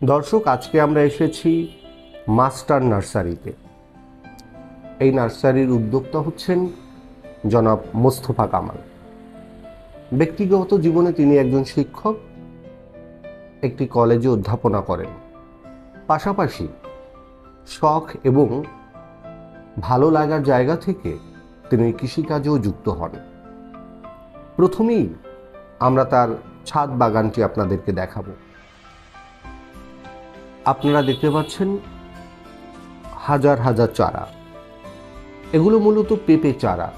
দর্শক, আজকে আমরা এসেছি মাস্টার নার্সারিতে। এই নার্সারির উদ্যোক্তা হচ্ছেন জনাব মোস্তফা কামাল। ব্যক্তিগত জীবনে তিনি একজন শিক্ষক, একটি কলেজে অধ্যাপনা করেন। পাশাপাশি শখ এবং ভালো লাগার জায়গা থেকে তিনি কৃষিকাজেও যুক্ত হন। প্রথমেই আমরা তার ছাদ বাগানটি আপনাদেরকে দেখাবো। আপনারা দেখতে পাচ্ছেন হাজার হাজার চারা। এগুলো মূলত পেঁপে চারা।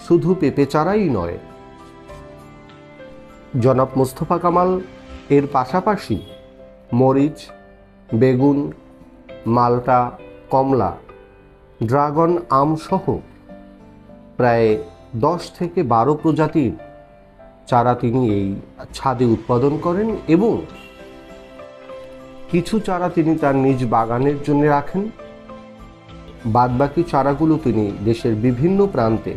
শুধু পেঁপে চারাই নয়, জনাব মোস্তফা কামাল এর পাশাপাশি মরিচ, বেগুন, মালটা, কমলা, ড্রাগন আম সহ প্রায় 10 থেকে 12 প্রজাতির চারা তিনি এই ছাদে উৎপাদন করেন এবং কিছু চারা তিনি তার নিজ বাগানের জন্য রাখেন। বাদবাকি চারাগুলো তিনি দেশের বিভিন্ন প্রান্তে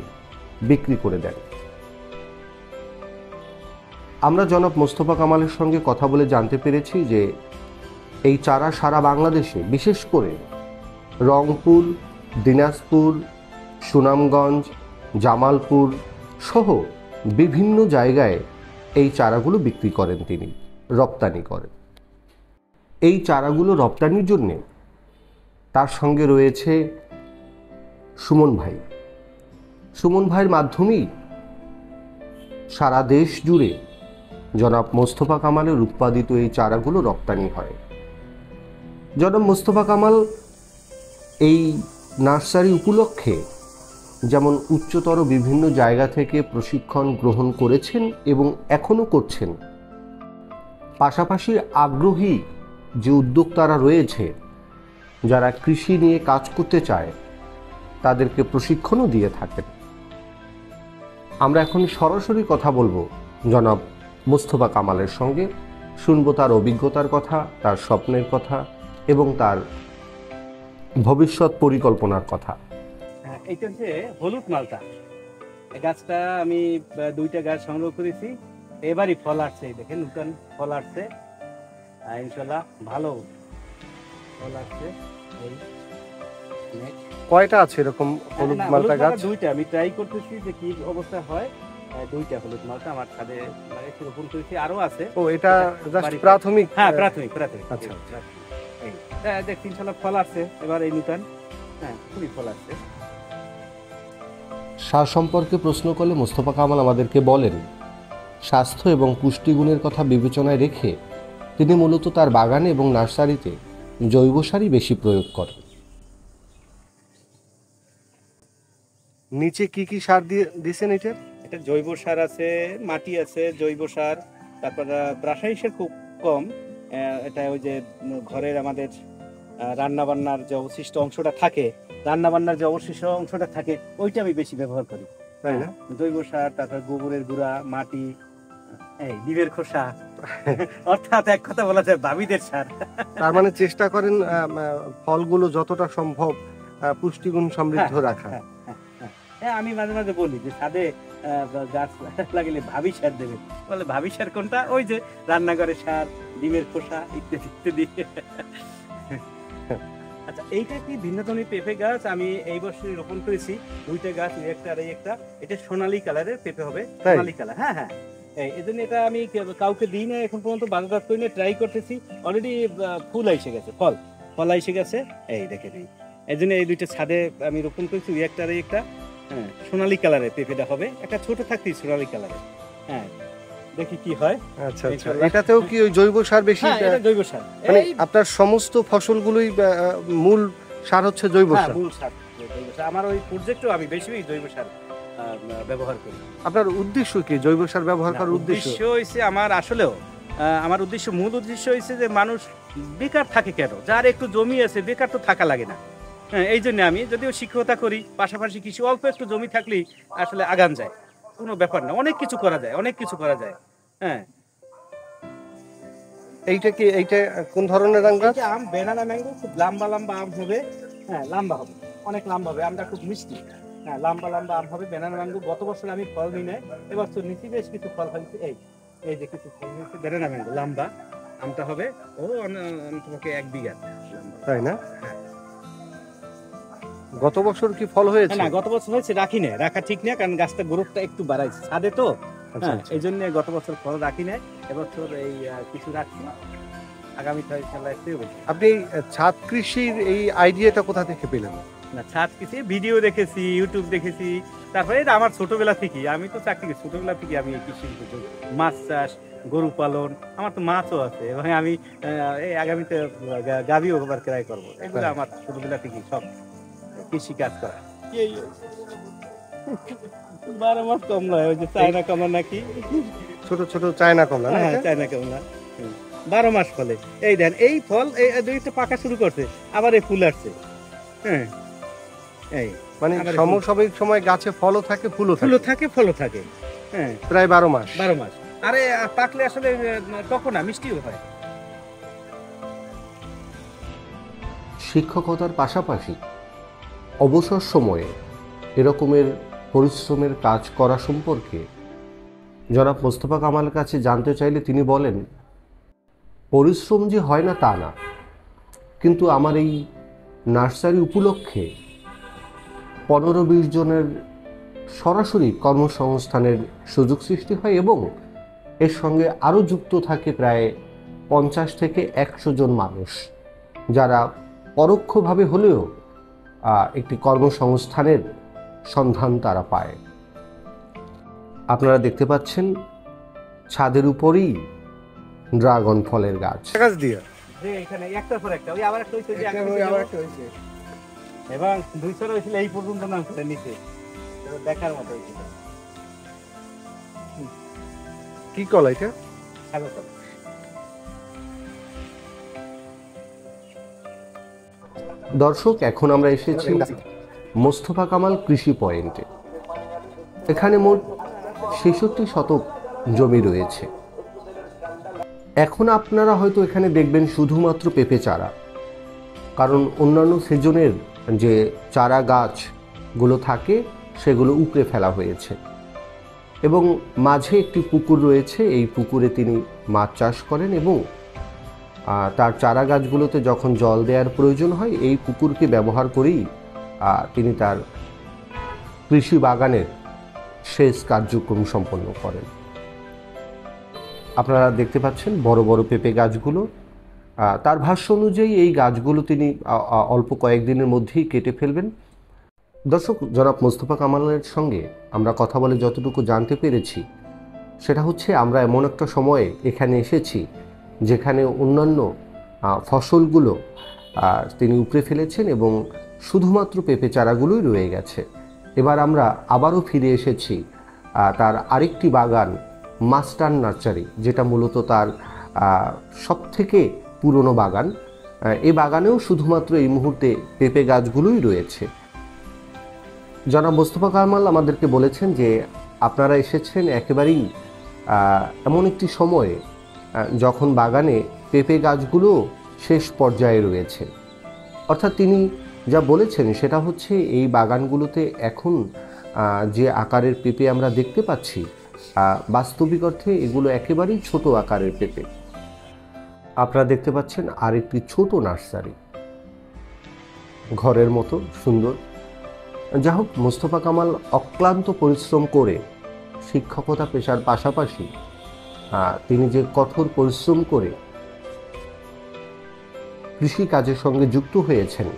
বিক্রি করে দেন। আমরা জনাব মোস্তফা কামালের সঙ্গে কথা বলে জানতে পেরেছি যে এই চারা সারা বাংলাদেশে, বিশেষ করে রংপুর, দিনাজপুর, সুনামগঞ্জ, জামালপুর সহ বিভিন্ন জায়গায় এই চারাগুলো বিক্রি করেন, তিনি রপ্তানি করেন। এই চারাগুলো রপ্তানির জন্যে তার সঙ্গে রয়েছে সুমন ভাই। সুমন ভাইয়ের মাধ্যমেই সারা দেশ জুড়ে জনাব মোস্তফা কামালের উৎপাদিত এই চারাগুলো রপ্তানি হয়। জনাব মোস্তফা কামাল এই নার্সারি উপলক্ষে যেমন উচ্চতর বিভিন্ন জায়গা থেকে প্রশিক্ষণ গ্রহণ করেছেন এবং এখনও করছেন, পাশাপাশি আগ্রহী যে উদ্যোক্তারা রয়েছে যারা কৃষি নিয়ে কাজ করতে চায় তাদেরকে প্রশিক্ষণও দিয়ে থাকেন। আমরা এখন সরাসরি কথা বলবো জনাব মোস্তফা কামালের সঙ্গে, শুনবো তার অভিজ্ঞতার কথা, তার স্বপ্নের কথা এবং তার ভবিষ্যৎ পরিকল্পনার কথা। এইটা হচ্ছে হলুদ মালটা। এই গাছটা আমি 2টা গাছ সংগ্রহ করেছি, এবারই ফল আসছে। দেখেন নতুন ফল আসছে, ইনশাল্লাহ ভালো ফল আসছে। কয়টা আছে এরকম হলুদ মালটা গাছ? 2টা। আমি ট্রাই করতেছি যে কি অবস্থা হয়। 2টা হলুদ মালটা আমার ছাদে লাগাইছি, রোপণ করেছি। আরো আছে। ও, এটা জাস্ট প্রাথমিক? হ্যাঁ, প্রাথমিক। আচ্ছা, এই দেখছি ইনশাল্লাহ ফল আসছে এবার এই নতুন। হ্যাঁ, খুবই ফল আসছে। সার সম্পর্কে প্রশ্ন করলে মোস্তফা কামাল আমাদেরকে বলেন, স্বাস্থ্য এবং পুষ্টিগুণের কথা বিবেচনায় রেখে তিনি মূলত তার বাগানে এবং নার্সারিতে জৈব সারই বেশি প্রয়োগ করেন। নিচে কি কি সার দিয়েছেন? এটা জৈব সার আছে, মাটি আছে, জৈব সার, তারপর রাসায়নিক সার খুব কম। এটা ওই যে ঘরের আমাদের রান্না বান্নার যে অবশিষ্ট অংশটা থাকে, ওইটা আমি বেশি ব্যবহার করি, তাই না? জৈব সার, তারপর গোবরের গুঁড়া, মাটি, এই ডিমের খোসা, অর্থাৎ এক কথা বলা যায় ভাবিদের সার। তার মানে চেষ্টা করেন ফলগুলো যতটা সম্ভব পুষ্টিগুণ সমৃদ্ধ রাখা। হ্যাঁ, আমি মাঝে মাঝে বলি যে ছাদে গাছ লাগিলে ভাবি সার দেবে। বলে ভাবি সার কোনটা? ওই যে রান্নাঘরের সার, ডিমের খোসা ইত্যাদি ইত্যাদি। আচ্ছা, এইটা কি ভিন্নধর্মী পেঁপে গাছ আমি এই বছরই রোপণ করেছি। 2টা গাছ, একটা আর একটা। এটা সোনালী কালারের পেঁপে হবে, সোনালী কালার। হ্যাঁ হ্যাঁ, এই জন্য এটা আমি কাউকে দিই না এখন পর্যন্ত, বাজারজাত করে ট্রাই করতেছি। অলরেডি ফুল এসে গেছে, ফল এসে গেছে। এই দেখেন, এই জন্য এই 2টা ছাদে আমি রোপণ করেছি, একটা আর একটা। হ্যাঁ, সোনালী কালারের পেঁপেটা হবে, একটা ছোট থাকতেই সোনালী কালারের। হ্যাঁ, দেখি কি হয়। আচ্ছা আচ্ছা, এটাতেও কি ওই জৈব সার বেশি? হ্যাঁ, এটা জৈব সার। মানে আপনার সমস্ত ফসলগুলোই মূল সার হচ্ছে জৈব সার? মূল সার জৈব সার। আমার ওই প্রজেক্টেও আমি বেশি জৈব সার ব্যবহার করি। আপনার উদ্দেশ্য কি জৈব সার ব্যবহার করার উদ্দেশ্য? হইছে আমার আসলেও আমার মূল উদ্দেশ্য হইছে যে মানুষ বেকার থাকে কেন, যার একটু জমি আছে বেকার তো থাকা লাগে না। হ্যাঁ, এই জন্য আমি যদিও শিক্ষকতা করি, পাশাপাশি কিছু অল্প একটু জমি থাকলেই আসলে আগান যায়, কোনো ব্যাপার না, অনেক কিছু করা যায়। হ্যাঁ, এইটা কোন ধরনের আম গাছ? আম বেনানা ম্যাঙ্গো, খুব লম্বা আম হবে। হ্যাঁ, লম্বা হবে, অনেক লম্বা হবে। আমটা খুব মিষ্টি। হ্যাঁ, লম্বা আম হবে, বেনানা ম্যাঙ্গো। গত বছর আমি ফল নিই নাই, এবছর নিচে বেশ কিছু ফল হয়েছে। এই যে কিছু ফল হয়েছে বেনানা ম্যাঙ্গো, লম্বা। আমটা হবে ও অন্তপক্ষে 1 বিঘা। তাই না? হ্যাঁ। গত বছর কি ফল হয়েছে? না, গত বছর হয়েছে, রাখি না, রাখা ঠিক না, কারণ গাছটা গ্রোথটা একটু বাড়াইছে ছাদে তো। হ্যাঁ, এই জন্য গত বছর ফল রাখি নাই, এবছর এই কিছু রাখছি, আগামী খেলায়। আপনি ছাদ কৃষির এই আইডিয়াটা কোথা থেকে পেলেন? না, ছাদ কৃষি ভিডিও দেখেছি, ইউটিউব দেখেছি, তারপরে এটা আমার ছোটবেলা থেকে, আমি তো চাকরি ছোটবেলা থেকে আমি কৃষি, মাছ চাষ, গরু পালন, আমার তো মাছও আছে, এবং আমি এই আগামীতে গাভীও আবার ক্রয় করবো, এগুলো আমার ছোটবেলা থেকে সব কৃষি কাজ করা। 12 মাস কমলা, ওই যে চায়না কমলা নাকি, ছোট ছোট চায়না কমলা। হ্যাঁ, চায়না কমলা 12 মাস ফলে। এই দেন, এই ফল এই দুইটা পাকা শুরু করছে, আবার এই ফুল আসছে। হ্যাঁ, এই মানে সমসাময়িক সময় গাছে ফলও থাকে, ফুলও থাকে। হ্যাঁ, প্রায় 12 মাস। 12 মাস। আরে পাকলে আসলে টকও না, মিষ্টিও হয়। শিক্ষকতার পাশাপাশি অবসর সময়ে এরকমের পরিশ্রমের কাজ করা সম্পর্কে জনাব মোস্তফা কামালের কাছে জানতে চাইলে তিনি বলেন, পরিশ্রম যে হয় না তা না, কিন্তু আমার এই নার্সারি উপলক্ষে 15-20 জনের সরাসরি কর্মসংস্থানের সুযোগ সৃষ্টি হয় এবং এর সঙ্গে আরও যুক্ত থাকে প্রায় 50 থেকে 100 জন মানুষ, যারা পরোক্ষভাবে হলেও একটি কর্মসংস্থানের সন্ধান তারা পায়। আপনারা দেখতে পাচ্ছেন ছাদের উপরই ড্রাগন ফলের গাছ দিয়ে এখানে একটার পর একটা, ওই আবার একটা হইছে, এবং 200 হয়েছিল এই পর্যন্ত নাম করে নিচে, দেখার মতো হয়েছিল। কি কলা এটা? দর্শক, এখন আমরা এসেছি মোস্তফা কামাল কৃষি পয়েন্টে। এখানে মোট 66 শতক জমি রয়েছে। এখন আপনারা হয়তো এখানে দেখবেন শুধুমাত্র পেঁপে চারা, কারণ অন্যান্য সিজনের যে চারা গাছগুলো থাকে সেগুলো উপড়ে ফেলা হয়েছে, এবং মাঝে একটি পুকুর রয়েছে। এই পুকুরে তিনি মাছ চাষ করেন এবং তার চারা গাছগুলোতে যখন জল দেওয়ার প্রয়োজন হয় এই পুকুরকে ব্যবহার করেই তিনি তার কৃষি বাগানের সেচ কার্যক্রম সম্পন্ন করেন। আপনারা দেখতে পাচ্ছেন বড় বড় পেঁপে গাছগুলো। তার ভাষ্য অনুযায়ী এই গাছগুলো তিনি অল্প কয়েকদিনের মধ্যেই কেটে ফেলবেন। দর্শক, জনাব মোস্তফা কামালের সঙ্গে আমরা কথা বলে যতটুকু জানতে পেরেছি সেটা হচ্ছে, আমরা এমন একটা সময়ে এখানে এসেছি যেখানে অন্যান্য ফসলগুলো তিনি উপড়ে ফেলেছেন এবং শুধুমাত্র পেঁপে চারাগুলোই রয়ে গেছে। এবার আমরা আবারও ফিরে এসেছি তার আরেকটি বাগান, মাস্টার নার্সারি, যেটা মূলত তার সবথেকে পুরনো বাগান। এই বাগানেও শুধুমাত্র এই মুহূর্তে পেঁপে গাছগুলোই রয়েছে। জনাব মোস্তফা কামাল আমাদেরকে বলেছেন যে আপনারা এসেছেন একেবারেই এমন একটি সময়ে যখন বাগানে পেঁপে গাছগুলো শেষ পর্যায়ে রয়েছে। অর্থাৎ তিনি যা বলেছেন সেটা হচ্ছে, এই বাগানগুলোতে এখন যে আকারের পেঁপে আমরা দেখতে পাচ্ছি, বাস্তবিক অর্থে এগুলো একেবারেই ছোট আকারের পেঁপে। আপনারা দেখতে পাচ্ছেন আরেকটি ছোট নার্সারি, ঘরের মতো সুন্দর। যা হোক, মোস্তফা কামাল অক্লান্ত পরিশ্রম করে শিক্ষকতা পেশার পাশাপাশি তিনি যে কঠোর পরিশ্রম করে কৃষি কাজের সঙ্গে যুক্ত হয়েছেন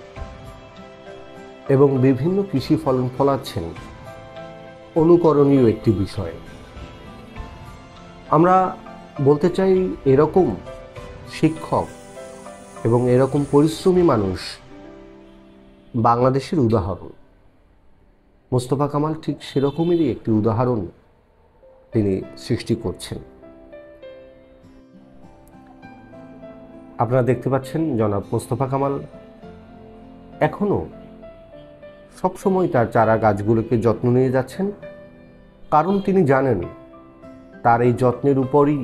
এবং বিভিন্ন কৃষি ফলন ফলাচ্ছেন, অনুকরণীয় একটি বিষয়। আমরা বলতে চাই, এরকম শিক্ষক এবং এরকম পরিশ্রমী মানুষ বাংলাদেশের উদাহরণ। মোস্তফা কামাল ঠিক সেরকমেরই একটি উদাহরণ তিনি সৃষ্টি করছেন। আপনারা দেখতে পাচ্ছেন জনাব মোস্তফা কামাল এখনও সবসময় তার চারা গাছগুলোকে যত্ন নিয়ে যাচ্ছেন, কারণ তিনি জানেন তার এই যত্নের উপরই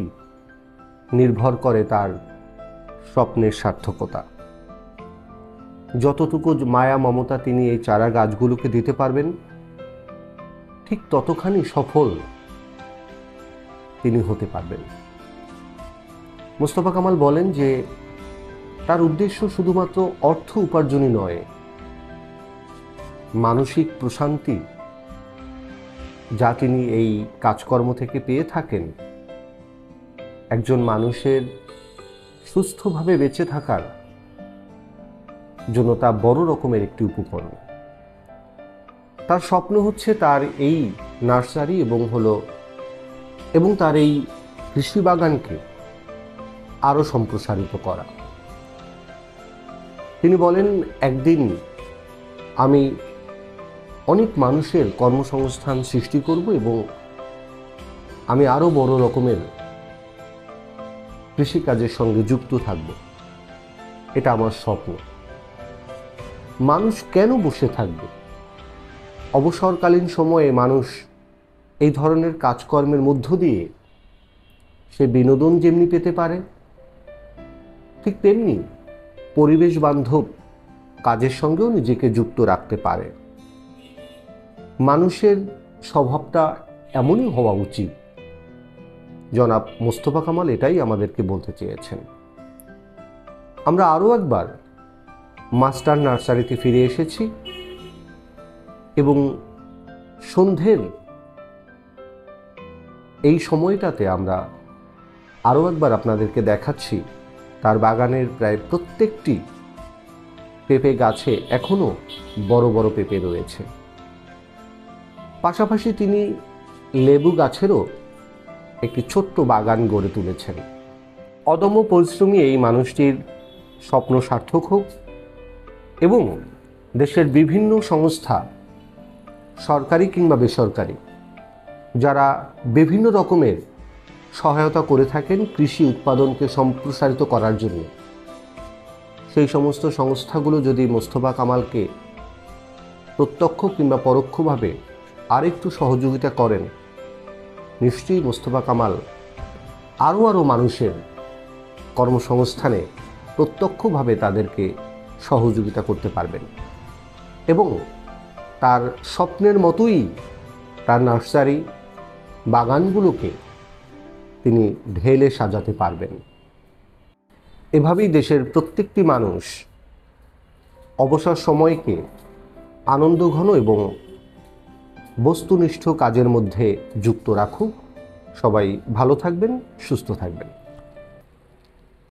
নির্ভর করে তার স্বপ্নের সার্থকতা। যতটুকু মায়া মমতা তিনি এই চারা গাছগুলোকে দিতে পারবেন, ঠিক ততখানি সফল তিনি হতে পারবেন। মোস্তফা কামাল বলেন যে তার উদ্দেশ্য শুধুমাত্র অর্থ উপার্জনই নয়, মানসিক প্রশান্তি যা তিনি এই কাজকর্ম থেকে পেয়ে থাকেন একজন মানুষের সুস্থভাবে বেঁচে থাকার জন্য তা বড় রকমের একটি উপকরণ। তার স্বপ্ন হচ্ছে তার এই নার্সারি এবং তার এই কৃষি বাগানকে আরো সম্প্রসারিত করা। তিনি বলেন, একদিন আমি অনেক মানুষের কর্মসংস্থান সৃষ্টি করব এবং আমি আরো বড় রকমের কৃষিকাজের সঙ্গে যুক্ত থাকব। এটা আমার স্বপ্ন। মানুষ কেন বসে থাকবে? অবসরকালীন সময়ে মানুষ এই ধরনের কাজকর্মের মধ্য দিয়ে সে বিনোদন যেমনি পেতে পারে, ঠিক তেমনি পরিবেশ বান্ধব কাজের সঙ্গেও নিজেকে যুক্ত রাখতে পারে। মানুষের স্বভাবটা এমনই হওয়া উচিত। জনাব মোস্তফা কামাল এটাই আমাদেরকে বলতে চেয়েছেন। আমরা আরও একবার মাস্টার নার্সারিতে ফিরে এসেছি এবং সন্ধ্যের এই সময়টাতে আমরা আরও একবার আপনাদেরকে দেখাচ্ছি তার বাগানের প্রায় প্রত্যেকটি পেঁপে গাছে এখনো বড় বড় পেঁপে রয়েছে। পাশাপাশি তিনি লেবু গাছেরও একটি ছোট্ট বাগান গড়ে তুলেছেন। অদম্য পরিশ্রমী এই মানুষটির স্বপ্ন সার্থক হোক এবং দেশের বিভিন্ন সংস্থা, সরকারি কিংবা বেসরকারি, যারা বিভিন্ন রকমের সহায়তা করে থাকেন কৃষি উৎপাদনকে সম্প্রসারিত করার জন্য, সেই সমস্ত সংস্থাগুলো যদি মোস্তফা কামালকে প্রত্যক্ষ কিংবা পরোক্ষভাবে আরেকটু সহযোগিতা করেন, নিশ্চয়ই মোস্তফা কামাল আরও মানুষের কর্মসংস্থানে প্রত্যক্ষভাবে তাদেরকে সহযোগিতা করতে পারবেন এবং তার স্বপ্নের মতোই তার নার্সারি বাগানগুলোকে তিনি ঢেলে সাজাতে পারবেন। এভাবেই দেশের প্রত্যেকটি মানুষ অবসর সময়কে আনন্দঘন এবং বস্তুনিষ্ঠ কাজের মধ্যে যুক্ত রাখুক। সবাই ভালো থাকবেন, সুস্থ থাকবেন।